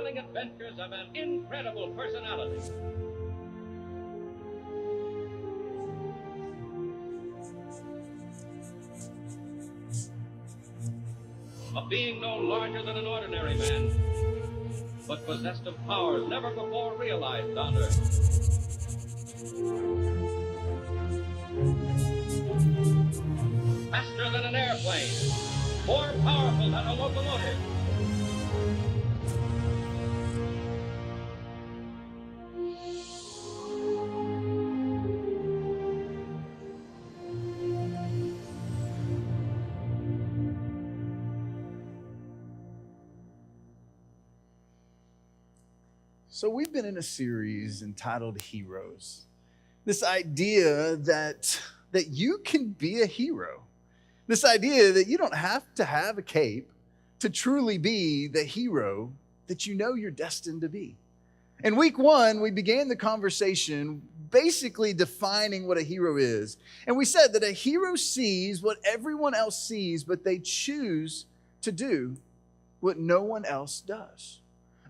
thrilling adventures of an incredible personality. A being no larger than an ordinary man, but possessed of powers never before realized on Earth. Faster than an airplane, more powerful than a locomotive. So we've been in a series entitled Heroes. This idea that you can be a hero. This idea that you don't have to have a cape to truly be the hero that you know you're destined to be. In week 1, we began the conversation basically defining what a hero is. And we said that a hero sees what everyone else sees, but they choose to do what no one else does.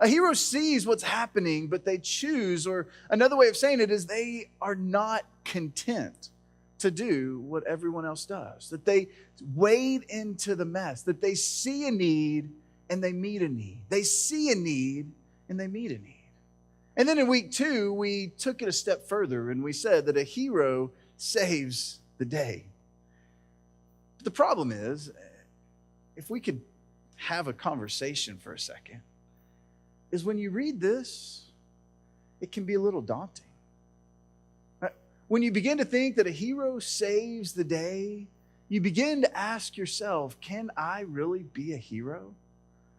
A hero sees what's happening, but they choose, or another way of saying it is they are not content to do what everyone else does. That they wade into the mess, that they see a need and they meet a need. They see a need and they meet a need. And then in week 2, we took it a step further and we said that a hero saves the day. But the problem is, if we could have a conversation for a second, is when you read this, it can be a little daunting. When you begin to think that a hero saves the day, you begin to ask yourself, can I really be a hero?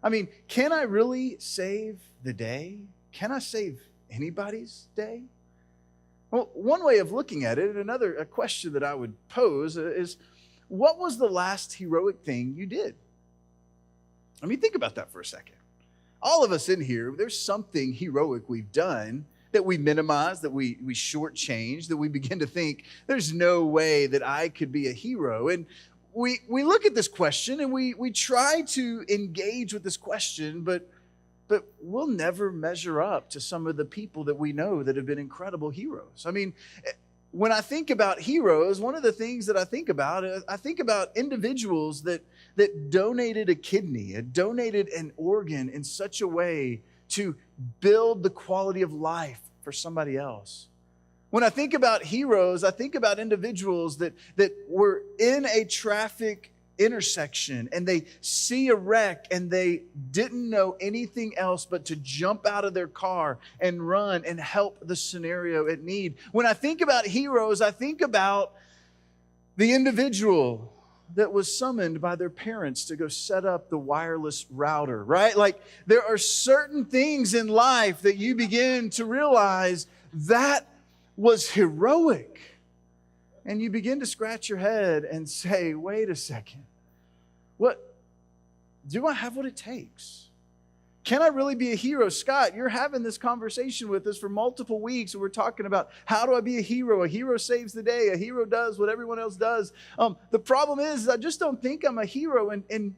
I mean, can I really save the day? Can I save anybody's day? Well, one way of looking at it, a question that I would pose is, what was the last heroic thing you did? I mean, think about that for a second. All of us in here, there's something heroic we've done that we minimize, that we shortchange, that we begin to think, there's no way that I could be a hero. And we look at this question and we try to engage with this question, but we'll never measure up to some of the people that we know that have been incredible heroes. I mean, when I think about heroes, one of the things that I think about individuals that donated a kidney, donated an organ in such a way to build the quality of life for somebody else. When I think about heroes, I think about individuals that were in a traffic intersection and they see a wreck and they didn't know anything else but to jump out of their car and run and help the scenario at need. When I think about heroes, I think about the individual that was summoned by their parents to go set up the wireless router, right? Like, there are certain things in life that you begin to realize that was heroic. And you begin to scratch your head and say, wait a second. Do I have what it takes? Can I really be a hero? Scott, you're having this conversation with us for multiple weeks, and we're talking about, how do I be a hero? A hero saves the day. A hero does what everyone else does. The problem is, I just don't think I'm a hero. And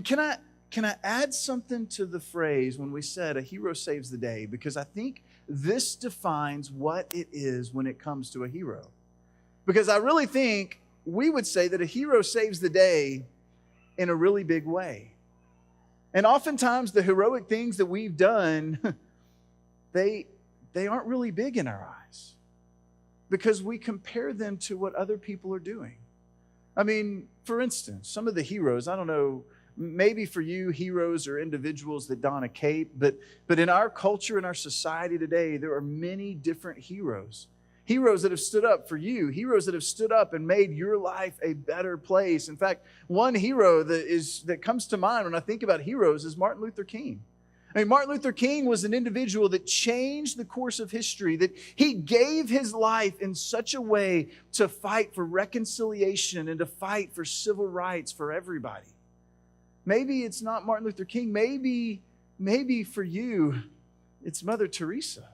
can I add something to the phrase when we said a hero saves the day? Because I think this defines what it is when it comes to a hero. Because I really think we would say that a hero saves the day in a really big way. And oftentimes the heroic things that we've done, they aren't really big in our eyes because we compare them to what other people are doing. I mean, for instance, some of the heroes, I don't know, maybe for you, heroes are individuals that don a cape, but in our culture, in our society today, there are many different heroes. Heroes that have stood up for you, heroes that have stood up and made your life a better place. In fact, one hero that comes to mind when I think about heroes is Martin Luther King. I mean, Martin Luther King was an individual that changed the course of history, that he gave his life in such a way to fight for reconciliation and to fight for civil rights for everybody. Maybe it's not Martin Luther King. Maybe for you, it's Mother Teresa.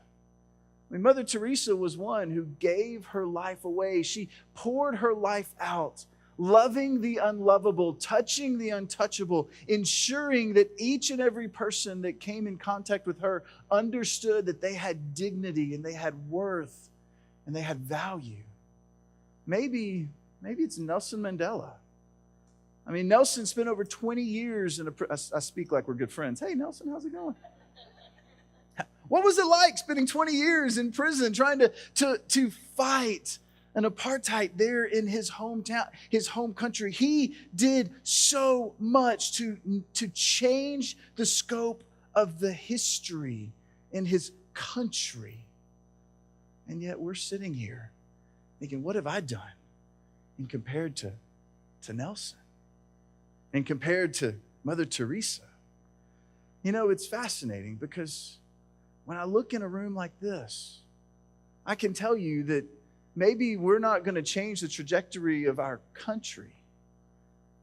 I mean, Mother Teresa was one who gave her life away. She poured her life out loving the unlovable, touching the untouchable, ensuring that each and every person that came in contact with her understood that they had dignity and they had worth and they had value. Maybe it's Nelson Mandela. I mean, Nelson spent over 20 years I speak like we're good friends. Hey, Nelson, how's it going? What was it like spending 20 years in prison trying to fight an apartheid there in his hometown, his home country? He did so much to change the scope of the history in his country. And yet we're sitting here thinking, what have I done? And compared to Nelson, and compared to Mother Teresa. You know, it's fascinating because when I look in a room like this, I can tell you that maybe we're not going to change the trajectory of our country,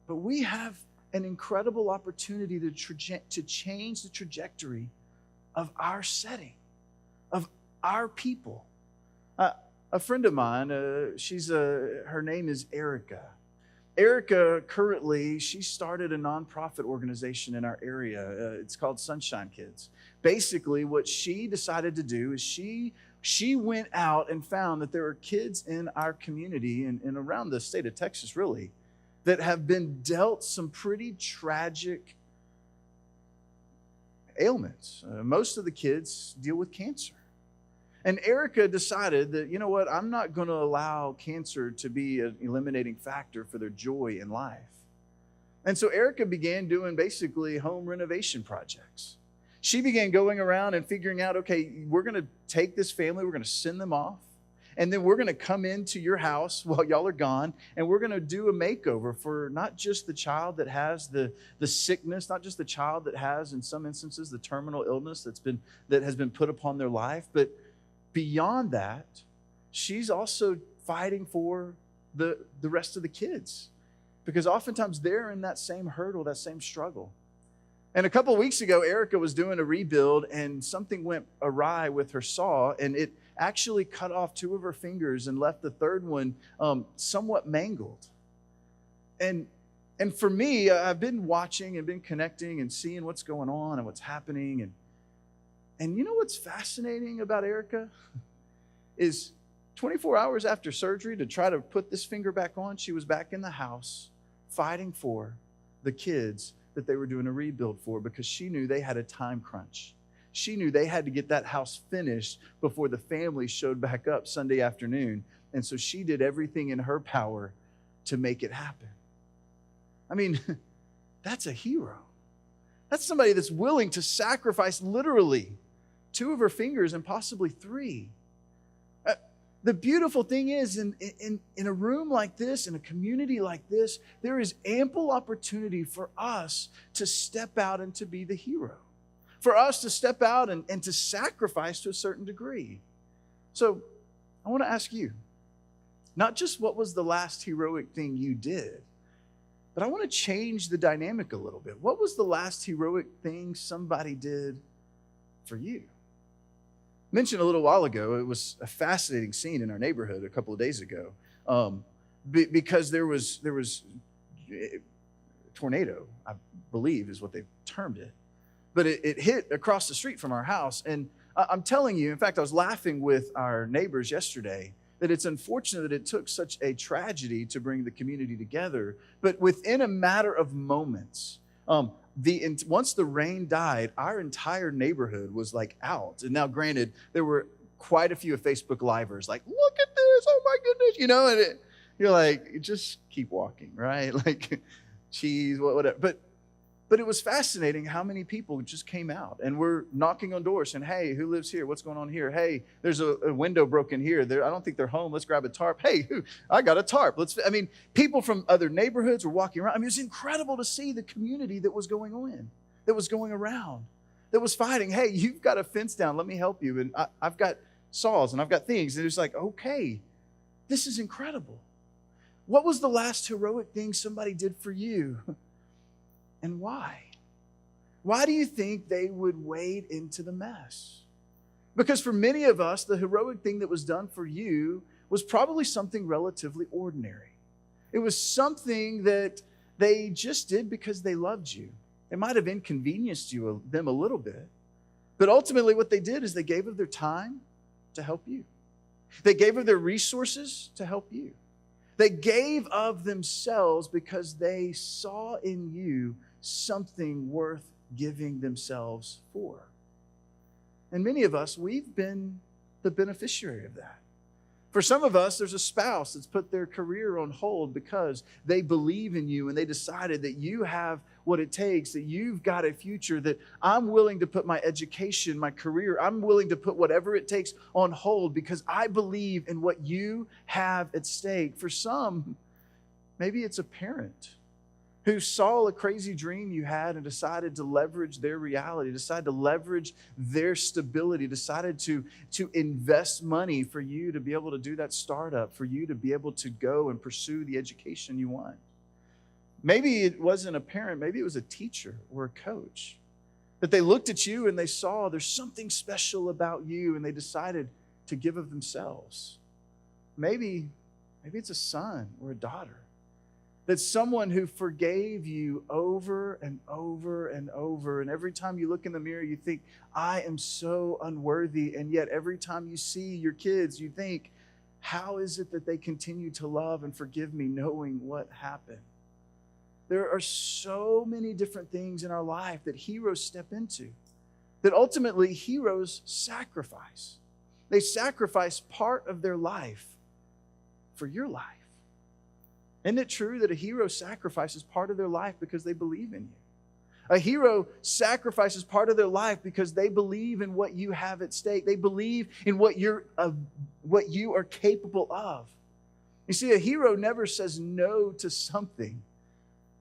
but we have an incredible opportunity to change the trajectory of our setting, of our people. A friend of mine, her name is Erica. Erica, currently, she started a nonprofit organization in our area. It's called Sunshine Kids. Basically, what she decided to do is she went out and found that there are kids in our community and around the state of Texas, really, that have been dealt some pretty tragic ailments. Most of the kids deal with cancer. And Erica decided that, you know what, I'm not going to allow cancer to be an eliminating factor for their joy in life. And so Erica began doing basically home renovation projects. She began going around and figuring out, okay, we're going to take this family, we're going to send them off, and then we're going to come into your house while y'all are gone, and we're going to do a makeover for not just the child that has the sickness, not just the child that has, in some instances, the terminal illness that has been put upon their life, but beyond that, she's also fighting for the rest of the kids, because oftentimes they're in that same hurdle, that same struggle. And a couple of weeks ago, Erica was doing a rebuild and something went awry with her saw, and it actually cut off 2 of her fingers and left the third one somewhat mangled. And for me, I've been watching and been connecting and seeing what's going on and what's happening. And you know what's fascinating about Erica is 24 hours after surgery to try to put this finger back on, she was back in the house fighting for the kids that they were doing a rebuild for, because she knew they had a time crunch. She knew they had to get that house finished before the family showed back up Sunday afternoon. And so she did everything in her power to make it happen. I mean, that's a hero. That's somebody that's willing to sacrifice literally 2 of her fingers and possibly 3. The beautiful thing is, in a room like this, in a community like this, there is ample opportunity for us to step out and to be the hero, for us to step out and to sacrifice to a certain degree. So I want to ask you, not just what was the last heroic thing you did, but I want to change the dynamic a little bit. What was the last heroic thing somebody did for you? Mentioned a little while ago, it was a fascinating scene in our neighborhood a couple of days ago, because there was a tornado, I believe is what they termed it, but it hit across the street from our house. And I'm telling you, in fact, I was laughing with our neighbors yesterday that it's unfortunate that it took such a tragedy to bring the community together, but within a matter of moments, once the rain died, our entire neighborhood was like out. And now, granted, there were quite a few of Facebook Livers like, look at this, oh my goodness, you know, and you're like, just keep walking, right? Like, cheese, whatever. But it was fascinating how many people just came out and were knocking on doors saying, hey, who lives here? What's going on here? Hey, there's a window broken here. I don't think they're home. Let's grab a tarp. Hey, I got a tarp. People from other neighborhoods were walking around. I mean, it was incredible to see the community that was going on, that was going around, that was fighting. Hey, you've got a fence down. Let me help you. And I've got saws and I've got things. And it's like, okay, this is incredible. What was the last heroic thing somebody did for you? And why? Why do you think they would wade into the mess? Because for many of us, the heroic thing that was done for you was probably something relatively ordinary. It was something that they just did because they loved you. It might have inconvenienced them a little bit, but ultimately what they did is they gave of their time to help you. They gave of their resources to help you. They gave of themselves because they saw in you something worth giving themselves for. And many of us, we've been the beneficiary of that. For some of us, there's a spouse that's put their career on hold because they believe in you and they decided that you have what it takes, that you've got a future, that I'm willing to put my education, my career, I'm willing to put whatever it takes on hold because I believe in what you have at stake. For some, maybe it's a parent who saw a crazy dream you had and decided to leverage their reality, decided to leverage their stability, decided to invest money for you to be able to do that startup, for you to be able to go and pursue the education you want. Maybe it wasn't a parent, maybe it was a teacher or a coach, that they looked at you and they saw there's something special about you and they decided to give of themselves. Maybe it's a son or a daughter. That's someone who forgave you over and over and over. And every time you look in the mirror, you think, I am so unworthy. And yet every time you see your kids, you think, how is it that they continue to love and forgive me knowing what happened? There are so many different things in our life that heroes step into, that ultimately heroes sacrifice. They sacrifice part of their life for your life. Isn't it true that a hero sacrifices part of their life because they believe in you? A hero sacrifices part of their life because they believe in what you have at stake. They believe in what you are capable of. You see, a hero never says no to something.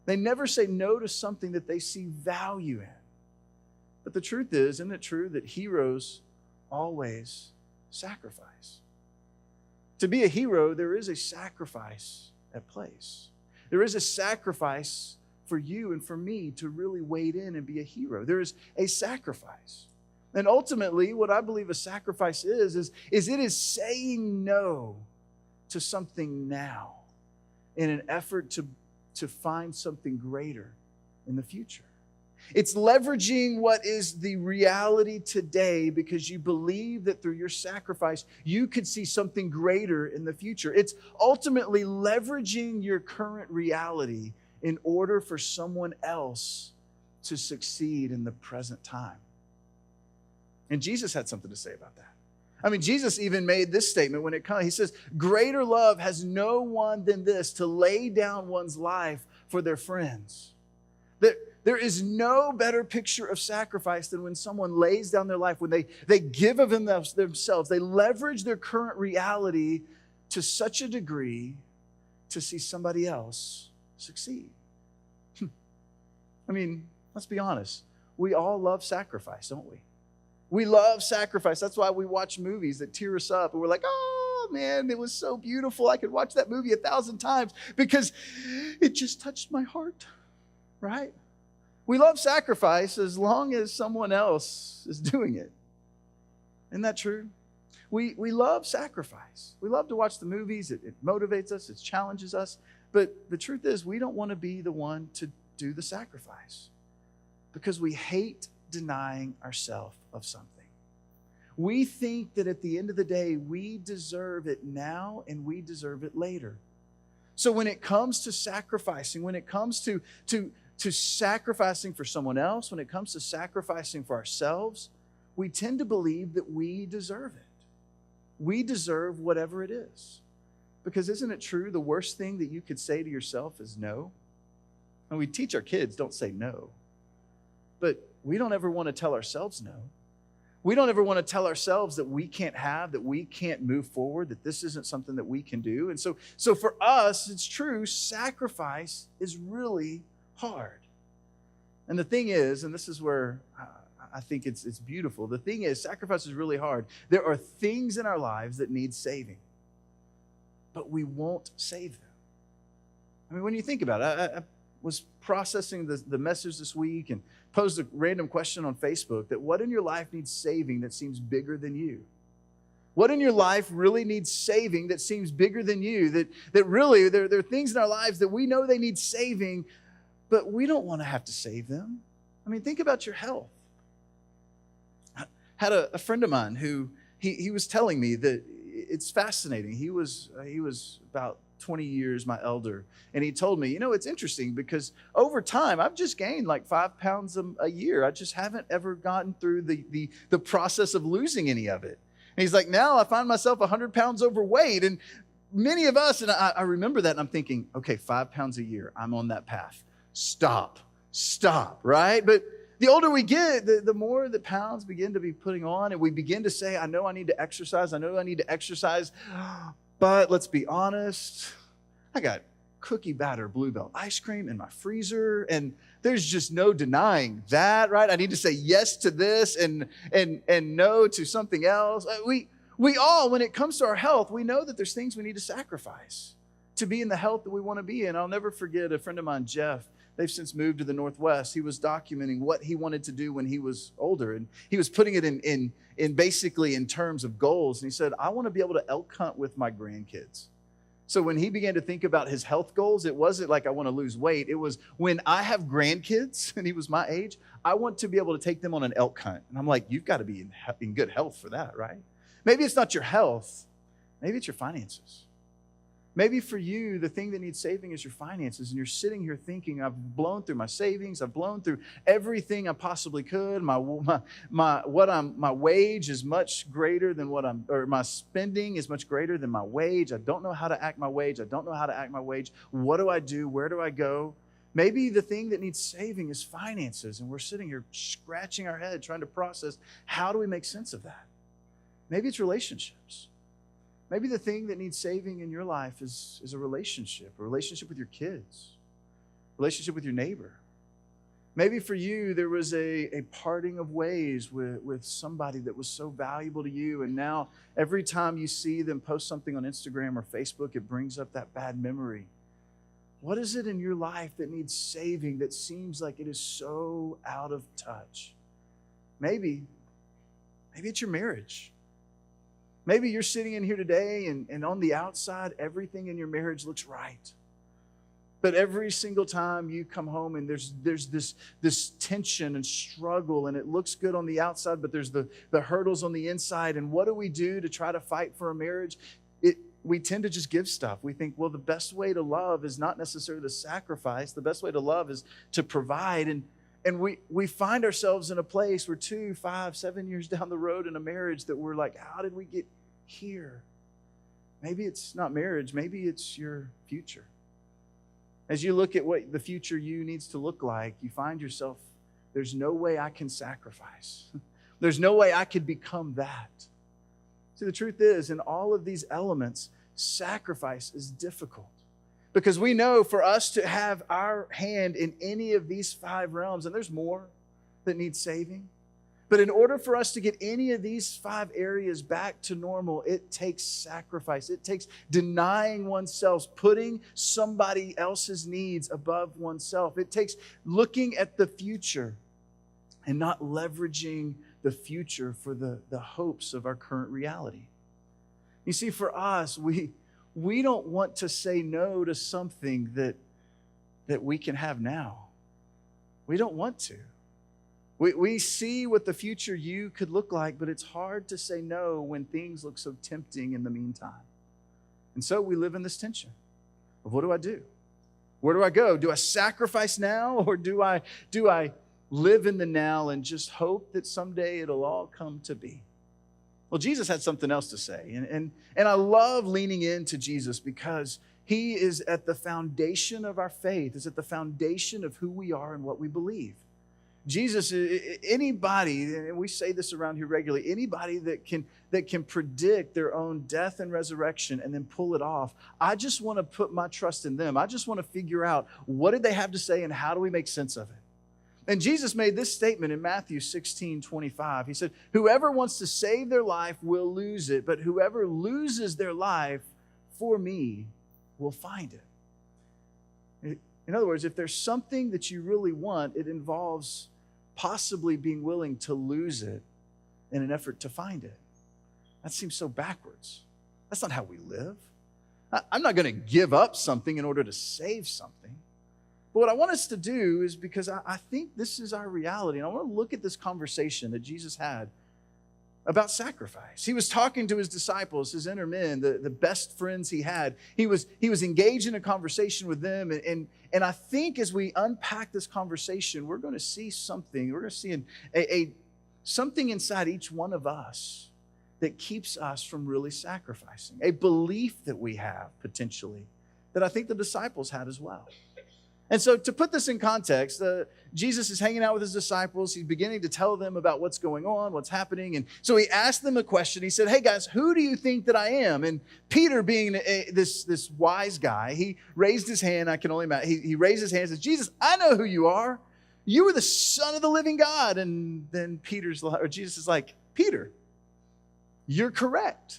They never say no to something that they see value in. But the truth is, isn't it true that heroes always sacrifice? To be a hero, there is a sacrifice at place. There is a sacrifice for you and for me to really wade in and be a hero. There is a sacrifice. And ultimately, what I believe a sacrifice is it is saying no to something now in an effort to find something greater in the future. It's leveraging what is the reality today because you believe that through your sacrifice, you could see something greater in the future. It's ultimately leveraging your current reality in order for someone else to succeed in the present time. And Jesus had something to say about that. I mean, Jesus even made this statement when it comes. He says, greater love has no one than this, to lay down one's life for their friends. There is no better picture of sacrifice than when someone lays down their life, when they give of themselves, they leverage their current reality to such a degree to see somebody else succeed. I mean, let's be honest. We all love sacrifice, don't we? We love sacrifice. That's why we watch movies that tear us up and we're like, oh man, it was so beautiful. I could watch that movie 1,000 times because it just touched my heart, right? We love sacrifice as long as someone else is doing it. Isn't that true? We love sacrifice. We love to watch the movies. It motivates us. It challenges us. But the truth is, we don't want to be the one to do the sacrifice because we hate denying ourselves of something. We think that at the end of the day, we deserve it now and we deserve it later. So when it comes to sacrificing, when it comes to sacrificing for someone else, when it comes to sacrificing for ourselves, we tend to believe that we deserve it. We deserve whatever it is. Because isn't it true, the worst thing that you could say to yourself is no? And we teach our kids, don't say no. But we don't ever want to tell ourselves no. We don't ever want to tell ourselves that we can't have, that we can't move forward, that this isn't something that we can do. And so for us, it's true, sacrifice is really hard. And the thing is, and this is where I think it's beautiful, the thing is, sacrifice is really hard. There are things in our lives that need saving, but we won't save them. I mean, when you think about it, I was processing the message this week and posed a random question on Facebook that what in your life needs saving that seems bigger than you? What in your life really needs saving that seems bigger than you? That really, there are things in our lives that we know they need saving, but we don't want to have to save them. I mean, think about your health. I had a friend of mine who he was telling me that it's fascinating. He was about 20 years my elder. And he told me, it's interesting because over time, I've just gained like 5 pounds a year. I just haven't ever gotten through the process of losing any of it. And he's like, now I find myself 100 pounds overweight. And many of us, and I remember that, and I'm thinking, okay, 5 pounds a year, I'm on that path. Stop, right? But the older we get, the more the pounds begin to be putting on, and we begin to say, I know I need to exercise. But let's be honest, I got cookie batter Bluebell ice cream in my freezer, and there's just no denying that, right? I need to say yes to this and no to something else. We all, when it comes to our health, we know that there's things we need to sacrifice to be in the health that we want to be in. I'll never forget a friend of mine, Jeff. They've since moved to the Northwest. He was documenting what he wanted to do when he was older, and he was putting it in basically in terms of goals. And he said, I want to be able to elk hunt with my grandkids. So when he began to think about his health goals, it wasn't like I want to lose weight. It was when I have grandkids, and he was my age, I want to be able to take them on an elk hunt. And I'm like, you've got to be in good health for that, right? Maybe it's not your health. Maybe it's your finances. Maybe for you, the thing that needs saving is your finances, and you're sitting here thinking, I've blown through my savings, I've blown through everything I possibly could. My wage is much greater than my spending is much greater than my wage. I don't know how to act my wage. What do I do? Where do I go? Maybe the thing that needs saving is finances, and we're sitting here scratching our head trying to process, how do we make sense of that? Maybe it's relationships. Maybe the thing that needs saving in your life is a relationship with your kids, a relationship with your neighbor. Maybe for you, there was a parting of ways with somebody that was so valuable to you, and now every time you see them post something on Instagram or Facebook, it brings up that bad memory. What is it in your life that needs saving that seems like it is so out of touch? Maybe it's your marriage. Maybe you're sitting in here today and on the outside, everything in your marriage looks right. But every single time you come home and there's this tension and struggle, and it looks good on the outside, but there's the hurdles on the inside. And what do we do to try to fight for a marriage? We tend to just give stuff. We think, well, the best way to love is not necessarily to sacrifice. The best way to love is to provide. And we find ourselves in a place where 2, 5, 7 years down the road in a marriage that we're like, how did we get here? Maybe it's not marriage. Maybe it's your future. As you look at what the future you needs to look like, you find yourself, there's no way I can sacrifice. There's no way I could become that. See, the truth is, in all of these elements, sacrifice is difficult. Because we know for us to have our hand in any of these 5 realms, and there's more that need saving, but in order for us to get any of these 5 areas back to normal, it takes sacrifice. It takes denying oneself, putting somebody else's needs above oneself. It takes looking at the future and not leveraging the future for the hopes of our current reality. You see, for us, we don't want to say no to something that we can have now. We don't want to. We see what the future you could look like, but it's hard to say no when things look so tempting in the meantime. And so we live in this tension of, what do I do? Where do I go? Do I sacrifice now, or do I live in the now and just hope that someday it'll all come to be? Well, Jesus had something else to say. And I love leaning into Jesus because he is at the foundation of our faith, is at the foundation of who we are and what we believe. Jesus, anybody, and we say this around here regularly, anybody that can predict their own death and resurrection and then pull it off, I just want to put my trust in them. I just want to figure out, what did they have to say and how do we make sense of it? And Jesus made this statement in Matthew 16:25. He said, whoever wants to save their life will lose it, but whoever loses their life for me will find it. In other words, if there's something that you really want, it involves possibly being willing to lose it in an effort to find it. That seems so backwards. That's not how we live. I'm not going to give up something in order to save something. But what I want us to do is, because I think this is our reality, and I want to look at this conversation that Jesus had about sacrifice. He was talking to his disciples, his inner men, the best friends he had. He was engaged in a conversation with them. And I think as we unpack this conversation, we're going to see something. We're going to see something inside each one of us that keeps us from really sacrificing. A belief that we have, potentially, that I think the disciples had as well. And so to put this in context, Jesus is hanging out with his disciples. He's beginning to tell them about what's going on, what's happening. And so he asked them a question. He said, hey guys, who do you think that I am? And Peter, being this wise guy, he raised his hand. I can only imagine. He raised his hand and says, Jesus, I know who you are. You are the Son of the living God. And then Jesus is like, Peter, you're correct.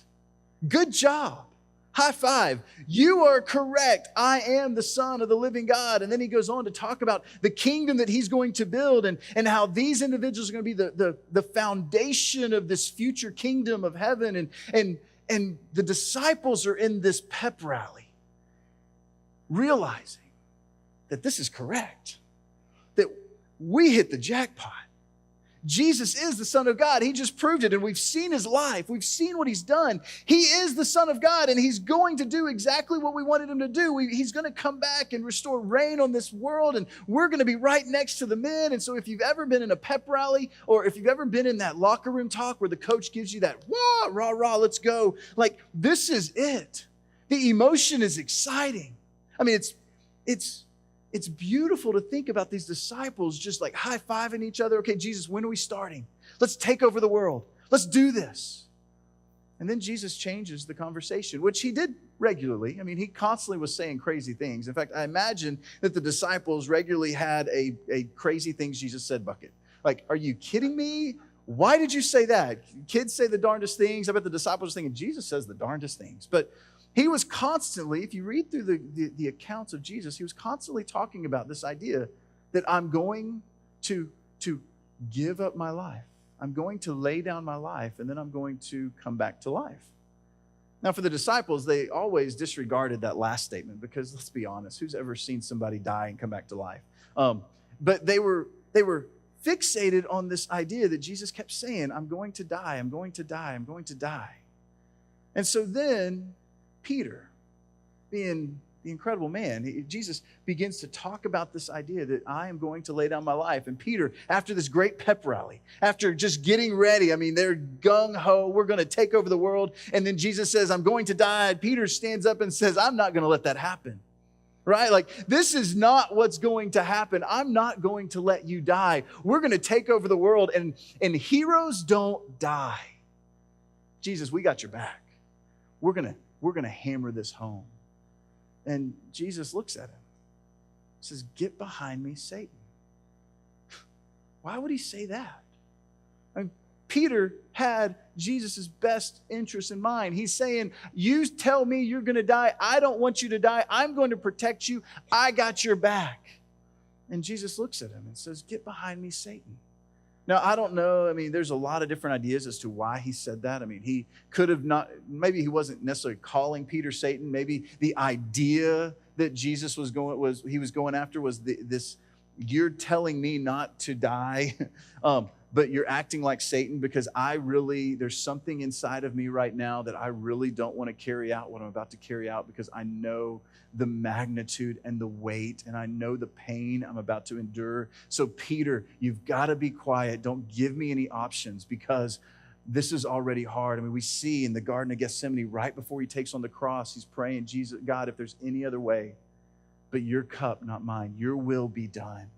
Good job. High five. You are correct. I am the Son of the living God. And then he goes on to talk about the kingdom that he's going to build and how these individuals are going to be the foundation of this future kingdom of heaven. And the disciples are in this pep rally, realizing that this is correct, that we hit the jackpot. Jesus is the Son of God. He just proved it, and we've seen his life. We've seen what he's done. He is the Son of God, and he's going to do exactly what we wanted him to do. He's going to come back and restore reign on this world, and we're going to be right next to the men. And so if you've ever been in a pep rally, or if you've ever been in that locker room talk where the coach gives you that, wah, rah, rah, let's go. Like, this is it. The emotion is exciting. I mean, it's beautiful to think about these disciples just like high-fiving each other. Okay, Jesus, when are we starting? Let's take over the world. Let's do this. And then Jesus changes the conversation, which he did regularly. I mean, he constantly was saying crazy things. In fact, I imagine that the disciples regularly had a crazy things Jesus said bucket. Like, are you kidding me? Why did you say that? Kids say the darndest things. I bet the disciples are thinking, Jesus says the darndest things. But he was constantly, if you read through the accounts of Jesus, he was constantly talking about this idea that I'm going to give up my life. I'm going to lay down my life, and then I'm going to come back to life. Now, for the disciples, they always disregarded that last statement because, let's be honest, who's ever seen somebody die and come back to life? But they were fixated on this idea that Jesus kept saying, I'm going to die, I'm going to die, I'm going to die. And so then Peter, being the incredible man, Jesus begins to talk about this idea that I am going to lay down my life. And Peter, after this great pep rally, after just getting ready, I mean, they're gung-ho, we're going to take over the world. And then Jesus says, I'm going to die. Peter stands up and says, I'm not going to let that happen. Right? Like, this is not what's going to happen. I'm not going to let you die. We're going to take over the world, and heroes don't die. Jesus, we got your back. We're going to hammer this home. And Jesus looks at him, says, get behind me, Satan. Why would he say that? I mean, Peter had Jesus' best interest in mind. He's saying, you tell me you're going to die. I don't want you to die. I'm going to protect you. I got your back. And Jesus looks at him and says, get behind me, Satan. Now, I don't know. I mean, there's a lot of different ideas as to why he said that. I mean, he could have not, maybe he wasn't necessarily calling Peter Satan. Maybe the idea that Jesus was going after was this, you're telling me not to die, but you're acting like Satan because there's something inside of me right now that I really don't want to carry out what I'm about to carry out because I know the magnitude and the weight, and I know the pain I'm about to endure. So Peter, you've got to be quiet. Don't give me any options because this is already hard. I mean, we see in the Garden of Gethsemane, right before he takes on the cross, he's praying, Jesus, God, if there's any other way, but your cup, not mine, your will be done.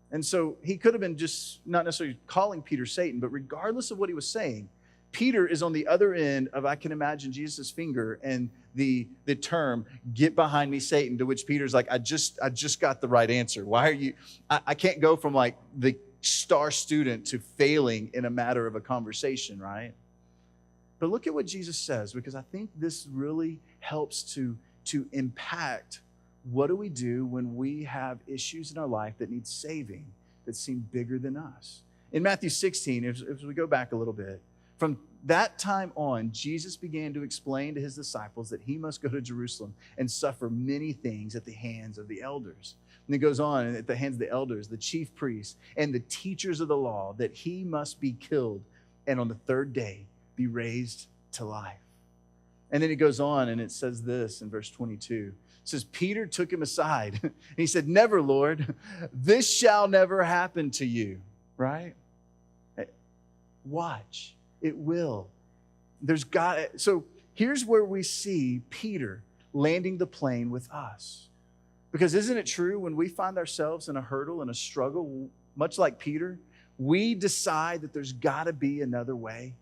And so he could have been just not necessarily calling Peter Satan, but regardless of what he was saying, Peter is on the other end of, I can imagine Jesus' finger and the term, get behind me, Satan, to which Peter's like, I just got the right answer. Why are you, I can't go from like the star student to failing in a matter of a conversation, right? But look at what Jesus says, because I think this really helps to impact what do we do when we have issues in our life that need saving, that seem bigger than us. In Matthew 16, if we go back a little bit, From that time on, Jesus began to explain to his disciples that he must go to Jerusalem and suffer many things at the hands of the elders. And it goes on, at the hands of the elders, the chief priests, and the teachers of the law, that he must be killed and on the third day be raised to life. And then he goes on and it says this in verse 22. It says, Peter took him aside and he said, never, Lord, this shall never happen to you, right? Watch, it will. So here's where we see Peter landing the plane with us. Because isn't it true, when we find ourselves in a hurdle and a struggle, much like Peter, we decide that there's got to be another way.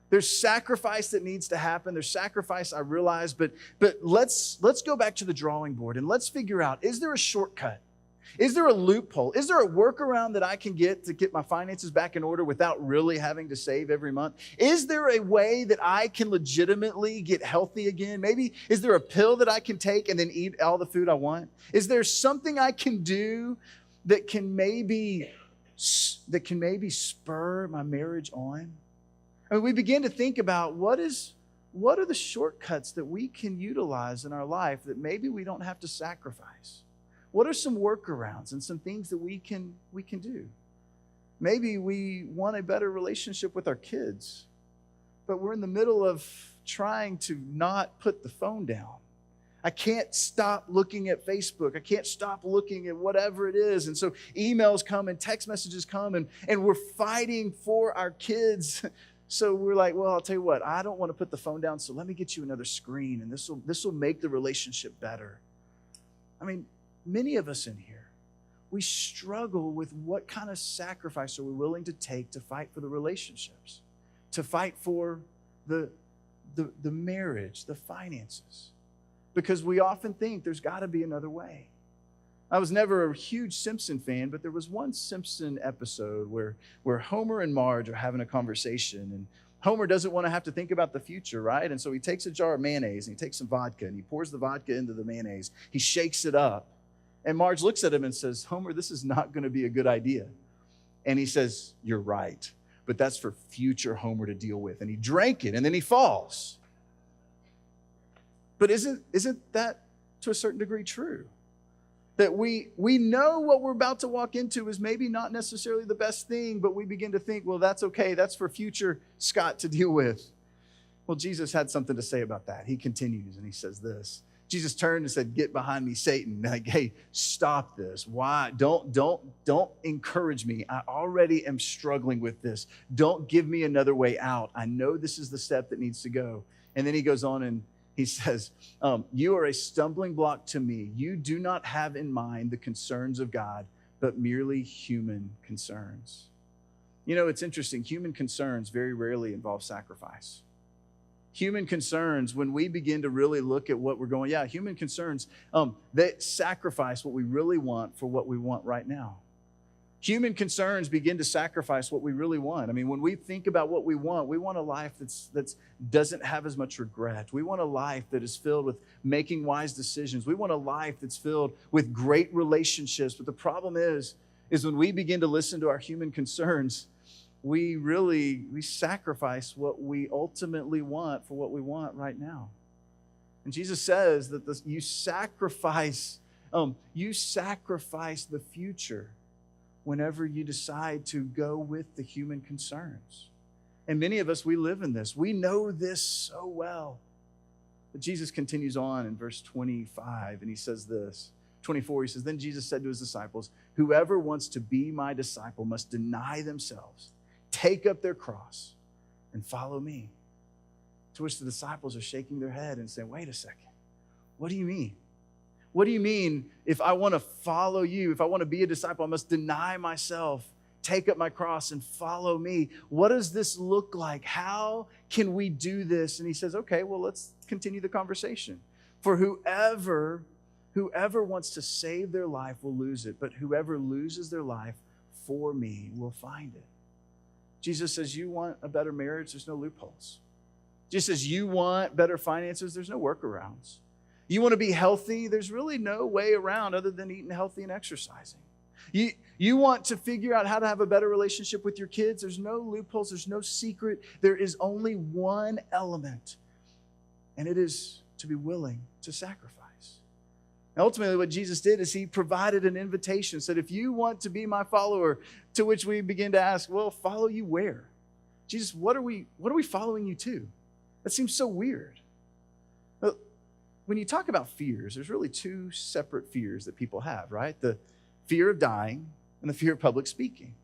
There's sacrifice that needs to happen. There's sacrifice, I realize, but let's go back to the drawing board and let's figure out, is there a shortcut? Is there a loophole? Is there a workaround that I can get to get my finances back in order without really having to save every month? Is there a way that I can legitimately get healthy again? Maybe, is there a pill that I can take and then eat all the food I want? Is there something I can do that can maybe spur my marriage on? I mean, we begin to think about what are the shortcuts that we can utilize in our life that maybe we don't have to sacrifice? What are some workarounds and some things that we can do? Maybe we want a better relationship with our kids, but we're in the middle of trying to not put the phone down. I can't stop looking at Facebook. I can't stop looking at whatever it is. And so emails come and text messages come and we're fighting for our kids. So we're like, well, I'll tell you what, I don't want to put the phone down, so let me get you another screen and this will make the relationship better. I mean, many of us in here, we struggle with what kind of sacrifice are we willing to take to fight for the relationships, to fight for the marriage, the finances, because we often think there's got to be another way. I was never a huge Simpson fan, but there was one Simpson episode where Homer and Marge are having a conversation, and Homer doesn't want to have to think about the future, right? And so he takes a jar of mayonnaise and he takes some vodka and he pours the vodka into the mayonnaise. He shakes it up. And Marge looks at him and says, Homer, this is not going to be a good idea. And he says, you're right, but that's for future Homer to deal with. And he drank it and then he falls. But isn't that to a certain degree true? That we know what we're about to walk into is maybe not necessarily the best thing, but we begin to think, well, that's okay. That's for future Scott to deal with. Well, Jesus had something to say about that. He continues and he says this. Jesus turned and said, get behind me, Satan. Like, hey, stop this. Why? Don't encourage me. I already am struggling with this. Don't give me another way out. I know this is the step that needs to go. And then he goes on and he says, you are a stumbling block to me. You do not have in mind the concerns of God, but merely human concerns. You know, it's interesting. Human concerns very rarely involve sacrifice. Human concerns, when we begin to really look at what we're going, human concerns, that sacrifice what we really want for what we want right now. Human concerns begin to sacrifice what we really want. I mean, when we think about what we want a life that's doesn't have as much regret. We want a life that is filled with making wise decisions. We want a life that's filled with great relationships. But the problem is when we begin to listen to our human concerns, we sacrifice what we ultimately want for what we want right now. And Jesus says that you sacrifice the future whenever you decide to go with the human concerns. And many of us, we live in this. We know this so well. But Jesus continues on in verse 25, and he says this. 24, he says, then Jesus said to his disciples, whoever wants to be my disciple must deny themselves, take up their cross, and follow me. To which the disciples are shaking their head and saying, wait a second, what do you mean? What do you mean if I want to follow you, if I want to be a disciple, I must deny myself, take up my cross, and follow me? What does this look like? How can we do this? And he says, okay, well, let's continue the conversation. For whoever wants to save their life will lose it, but whoever loses their life for me will find it. Jesus says, you want a better marriage? There's no loopholes. Jesus says, you want better finances? There's no workarounds. You want to be healthy? There's really no way around other than eating healthy and exercising. You want to figure out how to have a better relationship with your kids. There's no loopholes. There's no secret. There is only one element, and it is to be willing to sacrifice. And ultimately, what Jesus did is he provided an invitation, said, if you want to be my follower, to which we begin to ask, well, follow you where? Jesus, what are we following you to? That seems so weird. But when you talk about fears, there's really two separate fears that people have, right? The fear of dying and the fear of public speaking.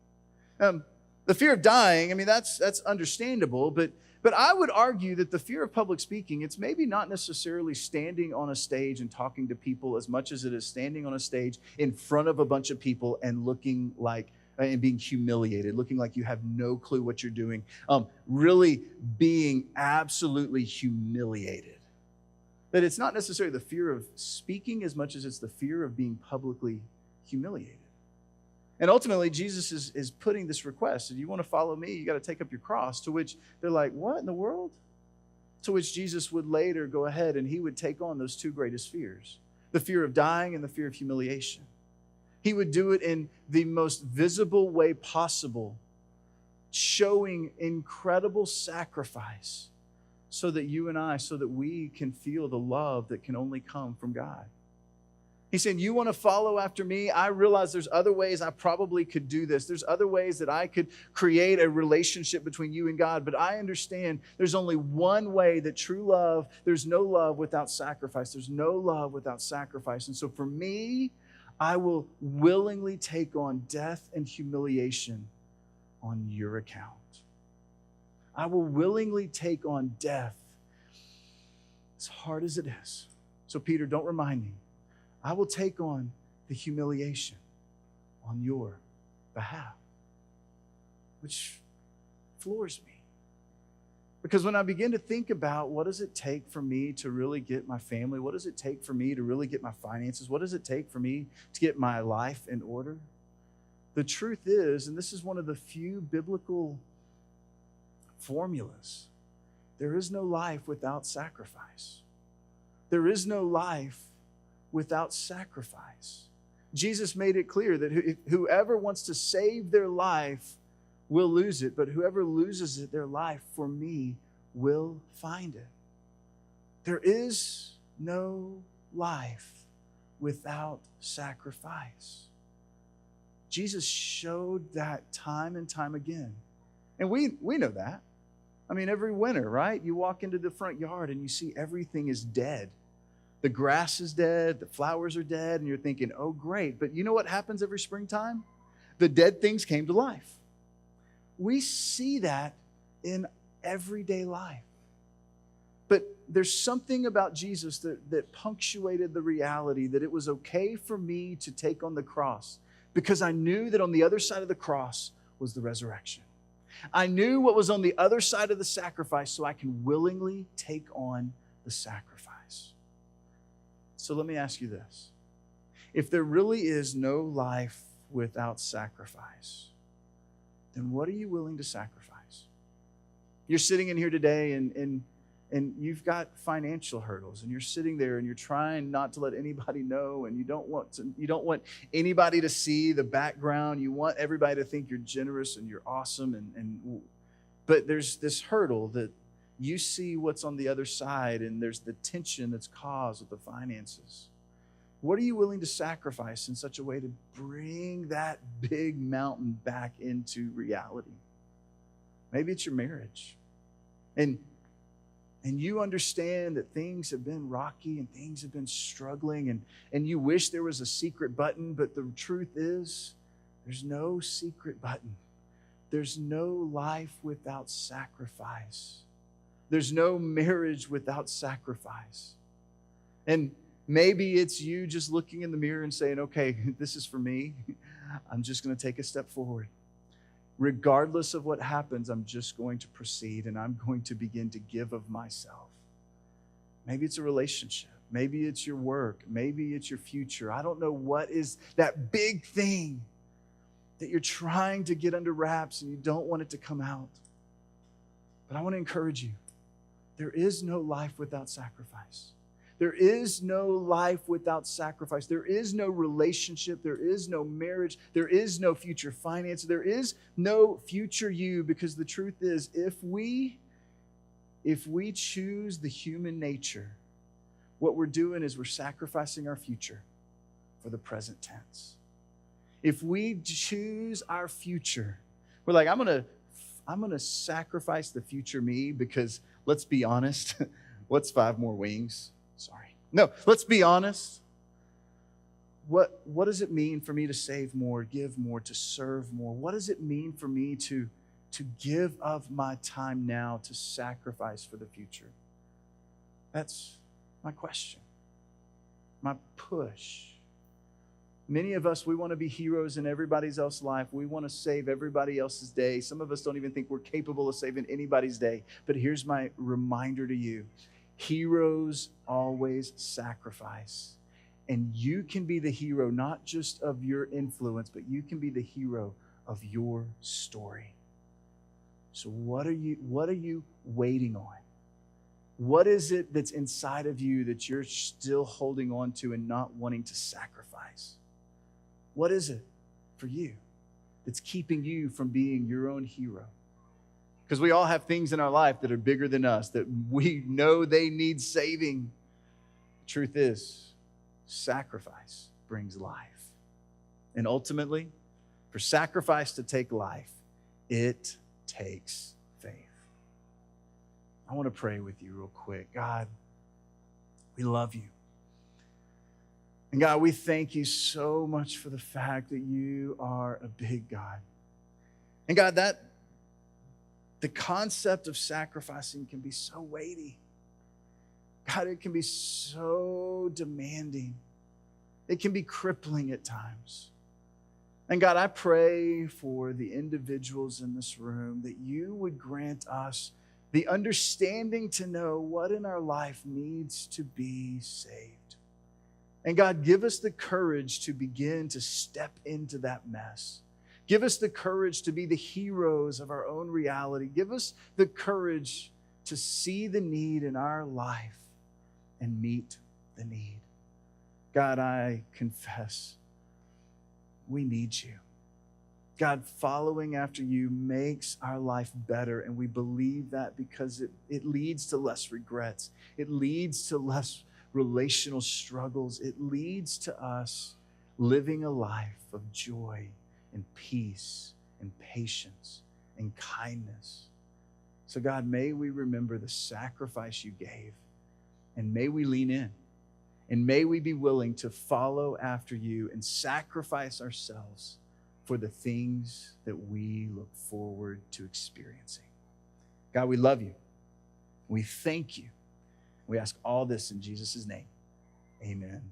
The fear of dying, I mean, that's understandable, but I would argue that the fear of public speaking, it's maybe not necessarily standing on a stage and talking to people as much as it is standing on a stage in front of a bunch of people and looking like, and being humiliated, looking like you have no clue what you're doing, really being absolutely humiliated. That it's not necessarily the fear of speaking as much as it's the fear of being publicly humiliated. And ultimately, Jesus is putting this request. If you want to follow me, you got to take up your cross. To which they're like, what in the world? To which Jesus would later go ahead and he would take on those two greatest fears, the fear of dying and the fear of humiliation. He would do it in the most visible way possible, showing incredible sacrifice so that you and I, so that we can feel the love that can only come from God. He said, you want to follow after me? I realize there's other ways I probably could do this. There's other ways that I could create a relationship between you and God, but I understand there's only one way that true love, there's no love without sacrifice. There's no love without sacrifice. And so for me, I will willingly take on death and humiliation on your account. I will willingly take on death as hard as it is. So Peter, don't remind me. I will take on the humiliation on your behalf, which floors me. Because when I begin to think about what does it take for me to really get my family, what does it take for me to really get my finances, what does it take for me to get my life in order? The truth is, and this is one of the few biblical formulas, there is no life without sacrifice. There is no life without sacrifice. Jesus made it clear that whoever wants to save their life will lose it, but whoever loses it, their life for me will find it. There is no life without sacrifice. Jesus showed that time and time again. And we know that. I mean, every winter, right? You walk into the front yard and you see everything is dead. The grass is dead, the flowers are dead, and you're thinking, oh, great. But you know what happens every springtime? The dead things came to life. We see that in everyday life. But there's something about Jesus that punctuated the reality that it was okay for me to take on the cross because I knew that on the other side of the cross was the resurrection. I knew what was on the other side of the sacrifice, so I can willingly take on the sacrifice. So let me ask you this. If there really is no life without sacrifice, then what are you willing to sacrifice? You're sitting in here today and you've got financial hurdles and you're sitting there and you're trying not to let anybody know and you don't want anybody to see the background. You want everybody to think you're generous and you're awesome but there's this hurdle that you see what's on the other side and there's the tension that's caused with the finances. What are you willing to sacrifice in such a way to bring that big mountain back into reality? Maybe it's your marriage. And you understand that things have been rocky and things have been struggling and you wish there was a secret button, but the truth is there's no secret button. There's no life without sacrifice. There's no marriage without sacrifice. And maybe it's you just looking in the mirror and saying, okay, this is for me. I'm just going to take a step forward. Regardless of what happens, I'm just going to proceed and I'm going to begin to give of myself. Maybe it's a relationship. Maybe it's your work. Maybe it's your future. I don't know what is that big thing that you're trying to get under wraps and you don't want it to come out. But I want to encourage you. There is no life without sacrifice. There is no life without sacrifice. There is no relationship. There is no marriage. There is no future finance. There is no future you, because the truth is, if we choose the human nature, what we're doing is we're sacrificing our future for the present tense. If we choose our future, we're like, I'm gonna sacrifice the future me, because let's be honest, what's 5 more wings? Sorry. No, let's be honest. What does it mean for me to save more, give more, to serve more? What does it mean for me to give of my time now to sacrifice for the future? That's my question, my push. Many of us, we want to be heroes in everybody else's life. We want to save everybody else's day. Some of us don't even think we're capable of saving anybody's day. But here's my reminder to you. Heroes always sacrifice. And you can be the hero, not just of your influence, but you can be the hero of your story. So what are you waiting on? What is it that's inside of you that you're still holding on to and not wanting to sacrifice? What is it for you that's keeping you from being your own hero? Because we all have things in our life that are bigger than us, that we know they need saving. The truth is, sacrifice brings life. And ultimately, for sacrifice to take life, it takes faith. I want to pray with you real quick. God, we love you. And God, we thank you so much for the fact that you are a big God. And God, that the concept of sacrificing can be so weighty. God, it can be so demanding. It can be crippling at times. And God, I pray for the individuals in this room that you would grant us the understanding to know what in our life needs to be saved. And God, give us the courage to begin to step into that mess. Give us the courage to be the heroes of our own reality. Give us the courage to see the need in our life and meet the need. God, I confess we need you. God, following after you makes our life better, and we believe that because it leads to less regrets. It leads to less relational struggles. It leads to us living a life of joy and peace and patience and kindness. So God, may we remember the sacrifice you gave, and may we lean in, and may we be willing to follow after you and sacrifice ourselves for the things that we look forward to experiencing. God, we love you. We thank you. We ask all this in Jesus' name. Amen.